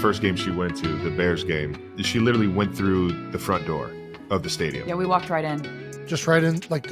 first game she went to, the Bears game, she literally went through the front door of the stadium. Yeah, we walked right in. Just right in, like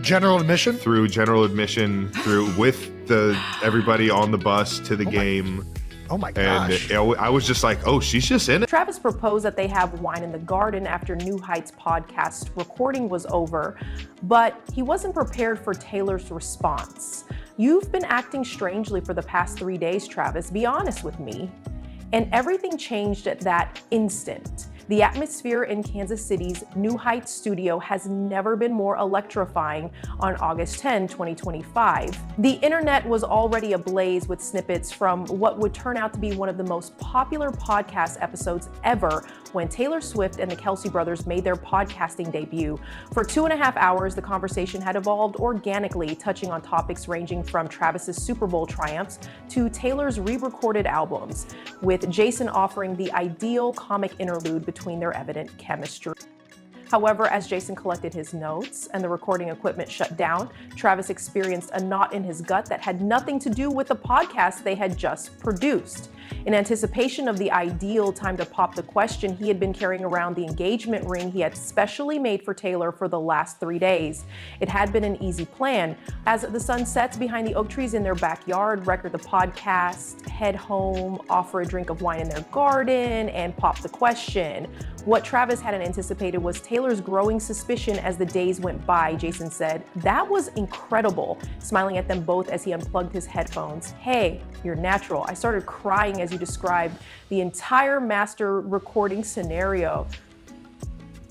general admission? Through general admission, with everybody on the bus to the game. Oh my gosh. And I was just like, oh, she's just in it. Travis proposed that they have wine in the garden after New Heights podcast recording was over, but he wasn't prepared for Taylor's response. You've been acting strangely for the past 3 days, Travis. Be honest with me. And everything changed at that instant. The atmosphere in Kansas City's New Heights studio has never been more electrifying on August 10, 2025. The internet was already ablaze with snippets from what would turn out to be one of the most popular podcast episodes ever when Taylor Swift and the Kelce brothers made their podcasting debut. For 2.5 hours, the conversation had evolved organically, touching on topics ranging from Travis's Super Bowl triumphs to Taylor's re-recorded albums, with Jason offering the ideal comic interlude between their evident chemistry. However, as Jason collected his notes and the recording equipment shut down, Travis experienced a knot in his gut that had nothing to do with the podcast they had just produced. In anticipation of the ideal time to pop the question, he had been carrying around the engagement ring he had specially made for Taylor for the last 3 days. It had been an easy plan. As the sun sets behind the oak trees in their backyard, record the podcast, head home, offer a drink of wine in their garden, and pop the question. What Travis hadn't anticipated was Taylor's growing suspicion as the days went by. Jason said, "That was incredible," smiling at them both as he unplugged his headphones. "Hey, you're natural. I started crying as you described the entire master recording scenario."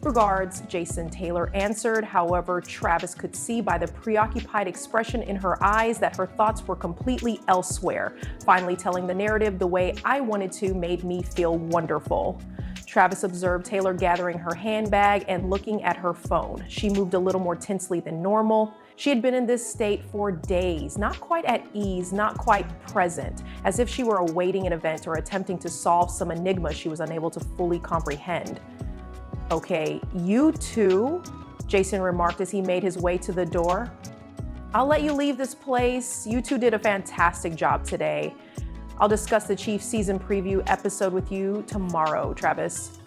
"Regards," Jason, Taylor answered. However, Travis could see by the preoccupied expression in her eyes that her thoughts were completely elsewhere. Finally telling the narrative the way I wanted to made me feel wonderful. Travis observed Taylor gathering her handbag and looking at her phone. She moved a little more tensely than normal. She had been in this state for days, not quite at ease, not quite present, as if she were awaiting an event or attempting to solve some enigma she was unable to fully comprehend. "Okay, you two," Jason remarked as he made his way to the door. "I'll let you leave this place. You two did a fantastic job today. I'll discuss the Chiefs season preview episode with you tomorrow, Travis."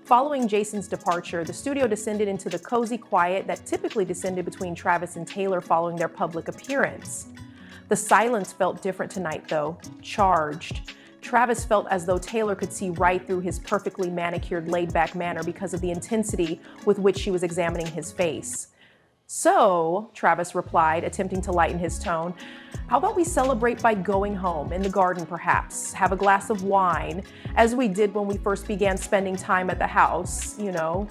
Following Jason's departure, the studio descended into the cozy quiet that typically descended between Travis and Taylor following their public appearance. The silence felt different tonight, though, charged. Travis felt as though Taylor could see right through his perfectly manicured, laid-back manner because of the intensity with which she was examining his face. "So," Travis replied, attempting to lighten his tone, "how about we celebrate by going home, in the garden perhaps, have a glass of wine, as we did when we first began spending time at the house, you know?"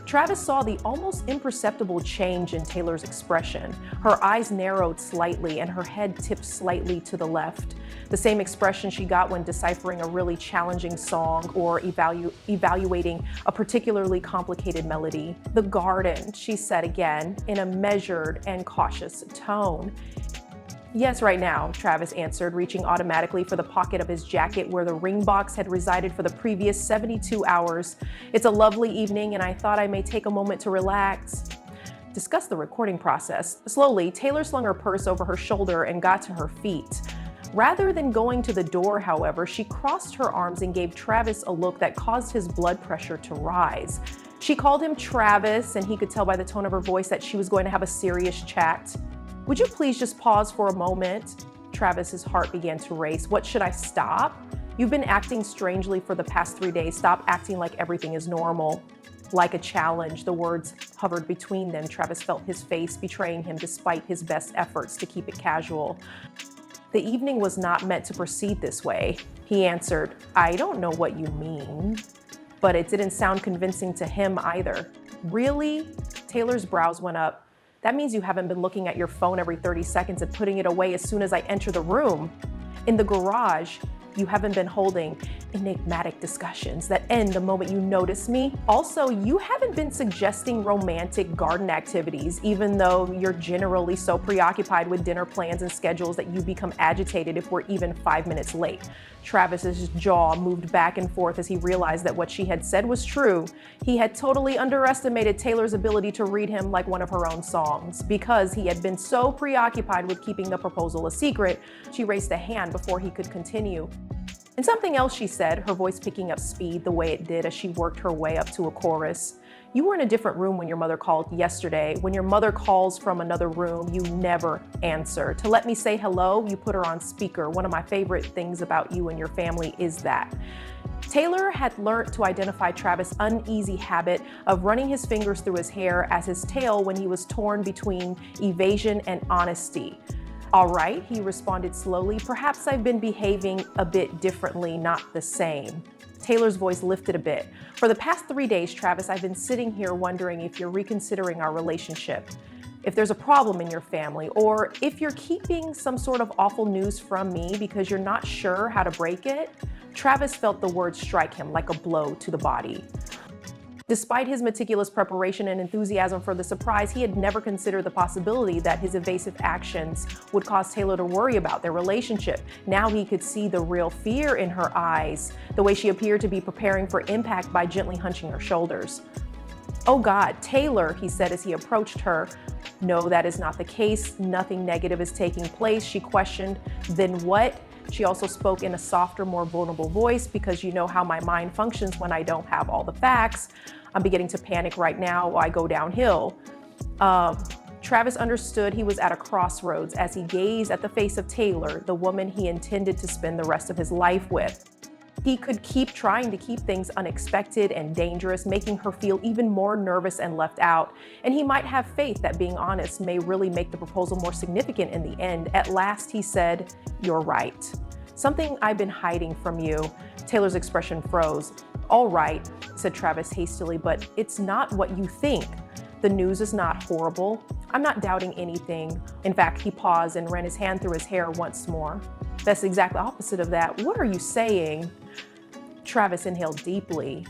Travis saw the almost imperceptible change in Taylor's expression. Her eyes narrowed slightly and her head tipped slightly to the left. The same expression she got when deciphering a really challenging song or evaluating a particularly complicated melody. "The garden," she said again, in a measured and cautious tone. "Yes, right now," Travis answered, reaching automatically for the pocket of his jacket where the ring box had resided for the previous 72 hours. "It's a lovely evening and I thought I may take a moment to relax." Discuss the recording process. Slowly, Taylor slung her purse over her shoulder and got to her feet. Rather than going to the door, however, she crossed her arms and gave Travis a look that caused his blood pressure to rise. She called him Travis, and he could tell by the tone of her voice that she was going to have a serious chat. "Would you please just pause for a moment?" Travis's heart began to race. "What, should I stop? You've been acting strangely for the past 3 days. Stop acting like everything is normal." Like a challenge, the words hovered between them. Travis felt his face betraying him despite his best efforts to keep it casual. "The evening was not meant to proceed this way," he answered. "I don't know what you mean." But it didn't sound convincing to him either. "Really?" Taylor's brows went up. "That means you haven't been looking at your phone every 30 seconds and putting it away as soon as I enter the room. In the garage, you haven't been holding enigmatic discussions that end the moment you notice me. Also, you haven't been suggesting romantic garden activities, even though you're generally so preoccupied with dinner plans and schedules that you become agitated if we're even 5 minutes late." Travis's jaw moved back and forth as he realized that what she had said was true. He had totally underestimated Taylor's ability to read him like one of her own songs. Because he had been so preoccupied with keeping the proposal a secret, she raised a hand before he could continue. And something else she said, her voice picking up speed the way it did as she worked her way up to a chorus. You were in a different room when your mother called yesterday. When your mother calls from another room, you never answer. To let me say hello, you put her on speaker. One of my favorite things about you and your family is that. Taylor had learned to identify Travis' uneasy habit of running his fingers through his hair as his tail when he was torn between evasion and honesty. All right, he responded slowly. Perhaps I've been behaving a bit differently, not the same. Taylor's voice lifted a bit. For the past 3 days, Travis, I've been sitting here wondering if you're reconsidering our relationship, if there's a problem in your family, or if you're keeping some sort of awful news from me because you're not sure how to break it. Travis felt the words strike him like a blow to the body. Despite his meticulous preparation and enthusiasm for the surprise, he had never considered the possibility that his evasive actions would cause Taylor to worry about their relationship. Now he could see the real fear in her eyes, the way she appeared to be preparing for impact by gently hunching her shoulders. "Oh God, Taylor," he said as he approached her. "No, that is not the case. Nothing negative is taking place," she questioned. "Then what?" She also spoke in a softer, more vulnerable voice. "Because you know how my mind functions when I don't have all the facts. I'm beginning to panic right now while I go downhill." Travis understood he was at a crossroads as he gazed at the face of Taylor, the woman he intended to spend the rest of his life with. He could keep trying to keep things unexpected and dangerous, making her feel even more nervous and left out. And he might have faith that being honest may really make the proposal more significant in the end. At last, he said, "You're right. Something I've been hiding from you." Taylor's expression froze. "All right," said Travis hastily, "but it's not what you think. The news is not horrible. I'm not doubting anything." In fact, he paused and ran his hand through his hair once more. "That's the exact opposite of that. What are you saying?" Travis inhaled deeply.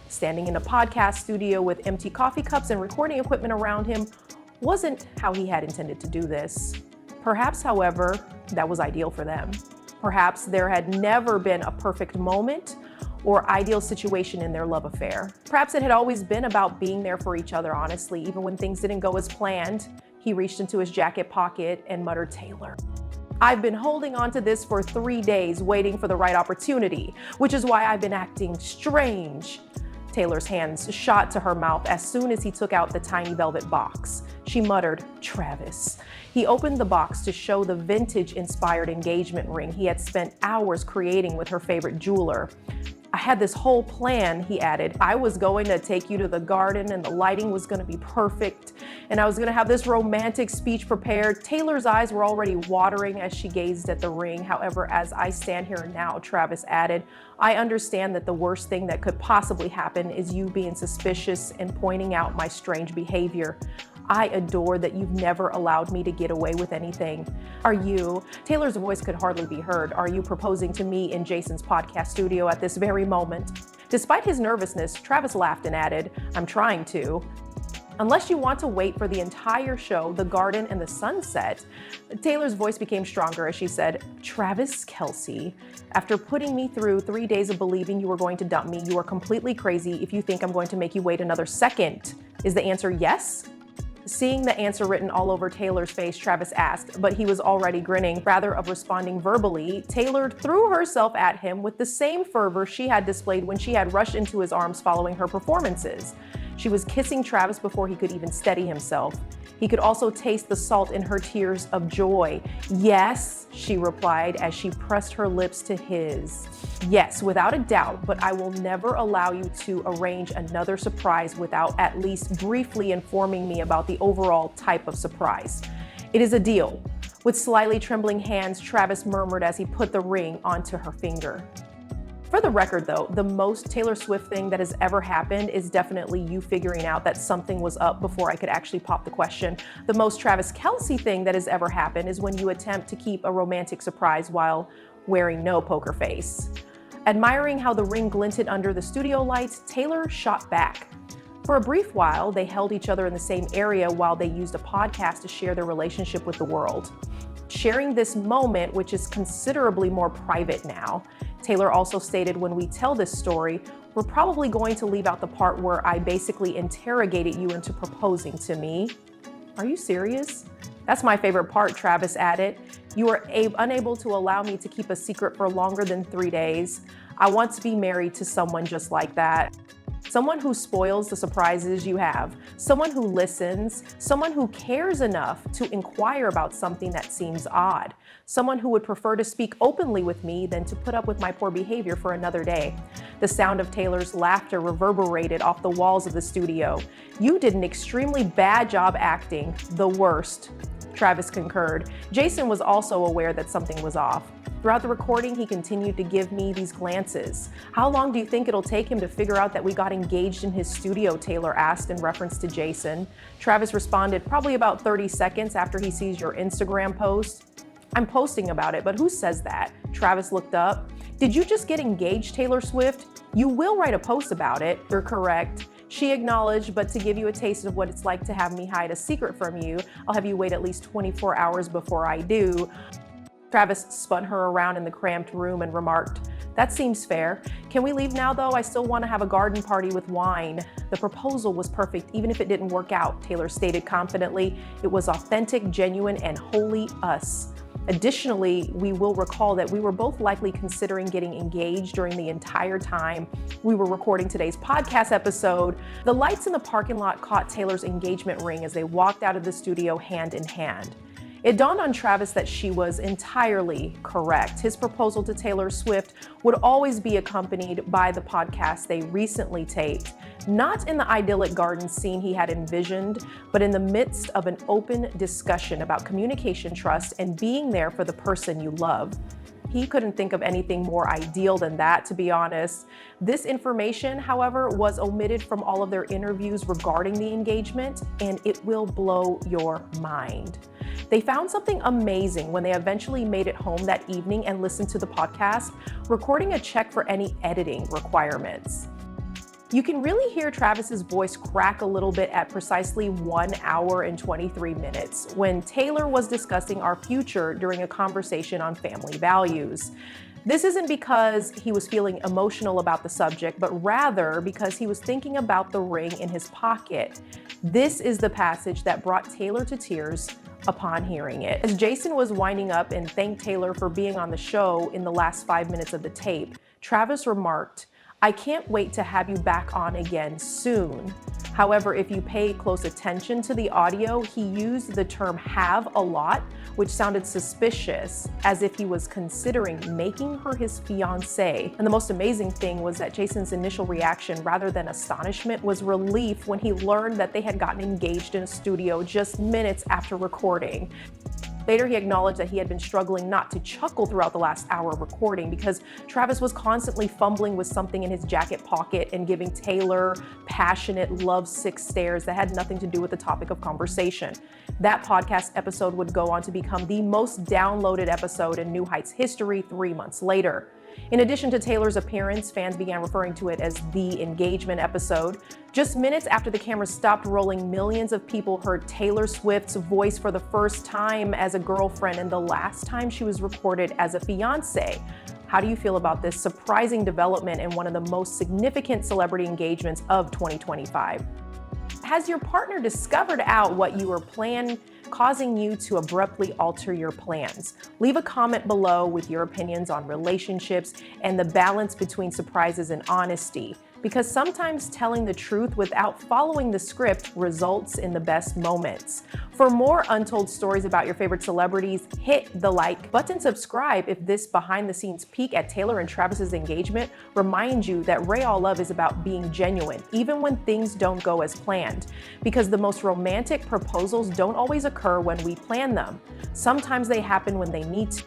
Standing in a podcast studio with empty coffee cups and recording equipment around him wasn't how he had intended to do this. Perhaps, however, that was ideal for them. Perhaps there had never been a perfect moment or ideal situation in their love affair. Perhaps it had always been about being there for each other, honestly, even when things didn't go as planned. He reached into his jacket pocket and muttered, "Taylor, I've been holding on to this for 3 days, waiting for the right opportunity, which is why I've been acting strange." Taylor's hands shot to her mouth as soon as he took out the tiny velvet box. She muttered, "Travis." He opened the box to show the vintage-inspired engagement ring he had spent hours creating with her favorite jeweler. "I had this whole plan," he added. "I was going to take you to the garden and the lighting was going to be perfect. And I was going to have this romantic speech prepared." Taylor's eyes were already watering as she gazed at the ring. "However, as I stand here now," Travis added, "I understand that the worst thing that could possibly happen is you being suspicious and pointing out my strange behavior. I adore that you've never allowed me to get away with anything. Are you," Taylor's voice could hardly be heard, "are you proposing to me in Jason's podcast studio at this very moment?" Despite his nervousness, Travis laughed and added, "I'm trying to. Unless you want to wait for the entire show, the garden and the sunset." Taylor's voice became stronger as she said, "Travis Kelce, after putting me through 3 days of believing you were going to dump me, you are completely crazy if you think I'm going to make you wait another second. Is the answer yes?" Seeing the answer written all over Taylor's face, Travis asked, but he was already grinning. Rather of responding verbally, Taylor threw herself at him with the same fervor she had displayed when she had rushed into his arms following her performances. She was kissing Travis before he could even steady himself. He could also taste the salt in her tears of joy. "Yes," she replied as she pressed her lips to his. "Yes, without a doubt, but I will never allow you to arrange another surprise without at least briefly informing me about the overall type of surprise. It is a deal." With slightly trembling hands, Travis murmured as he put the ring onto her finger. For the record though, the most Taylor Swift thing that has ever happened is definitely you figuring out that something was up before I could actually pop the question. The most Travis Kelce thing that has ever happened is when you attempt to keep a romantic surprise while wearing no poker face. Admiring how the ring glinted under the studio lights, Taylor shot back. For a brief while, they held each other in the same area while they used a podcast to share their relationship with the world. Sharing this moment, which is considerably more private now, Taylor also stated, "When we tell this story, we're probably going to leave out the part where I basically interrogated you into proposing to me." "Are you serious?" "That's my favorite part," Travis added. You are unable to allow me to keep a secret for longer than 3 days. I want to be married to someone just like that. Someone who spoils the surprises you have, someone who listens, someone who cares enough to inquire about something that seems odd, someone who would prefer to speak openly with me than to put up with my poor behavior for another day. The sound of Taylor's laughter reverberated off the walls of the studio. You did an extremely bad job acting, the worst. Travis concurred. Jason was also aware that something was off. Throughout the recording, he continued to give me these glances. How long do you think it'll take him to figure out that we got engaged in his studio? Taylor asked in reference to Jason. Travis responded, probably about 30 seconds after he sees your Instagram post. I'm posting about it, but who says that? Travis looked up. Did you just get engaged, Taylor Swift? You will write a post about it. You're correct. She acknowledged, but to give you a taste of what it's like to have me hide a secret from you, I'll have you wait at least 24 hours before I do. Travis spun her around in the cramped room and remarked, that seems fair. Can we leave now though? I still want to have a garden party with wine. The proposal was perfect, even if it didn't work out, Taylor stated confidently. It was authentic, genuine, and wholly us. Additionally, we will recall that we were both likely considering getting engaged during the entire time we were recording today's podcast episode. The lights in the parking lot caught Taylor's engagement ring as they walked out of the studio hand in hand. It dawned on Travis that she was entirely correct. His proposal to Taylor Swift would always be accompanied by the podcast they recently taped, not in the idyllic garden scene he had envisioned, but in the midst of an open discussion about communication, trust, and being there for the person you love. He couldn't think of anything more ideal than that, to be honest. This information, however, was omitted from all of their interviews regarding the engagement, and it will blow your mind. They found something amazing when they eventually made it home that evening and listened to the podcast, recording a check for any editing requirements. You can really hear Travis's voice crack a little bit at precisely 1 hour and 23 minutes when Taylor was discussing our future during a conversation on family values. This isn't because he was feeling emotional about the subject, but rather because he was thinking about the ring in his pocket. This is the passage that brought Taylor to tears upon hearing it. As Jason was winding up and thanked Taylor for being on the show in the last 5 minutes of the tape, Travis remarked, I can't wait to have you back on again soon. However, if you pay close attention to the audio, he used the term have a lot, which sounded suspicious, as if he was considering making her his fiancée. And the most amazing thing was that Jason's initial reaction, rather than astonishment, was relief when he learned that they had gotten engaged in a studio just minutes after recording. Later, he acknowledged that he had been struggling not to chuckle throughout the last hour of recording because Travis was constantly fumbling with something in his jacket pocket and giving Taylor passionate, lovesick stares that had nothing to do with the topic of conversation. That podcast episode would go on to become the most downloaded episode in New Heights history 3 months later. In addition to Taylor's appearance, fans began referring to it as the engagement episode. Just minutes after the camera stopped rolling, millions of people heard Taylor Swift's voice for the first time as a girlfriend and the last time she was recorded as a fiancé. How do you feel about this surprising development in one of the most significant celebrity engagements of 2025? Has your partner discovered out what you were planning, causing you to abruptly alter your plans? Leave a comment below with your opinions on relationships and the balance between surprises and honesty, because sometimes telling the truth without following the script results in the best moments. For more untold stories about your favorite celebrities, hit the like button, subscribe if this behind the scenes peek at Taylor and Travis's engagement reminds you that Ray All Love is about being genuine, even when things don't go as planned. Because the most romantic proposals don't always occur when we plan them. Sometimes they happen when they need to.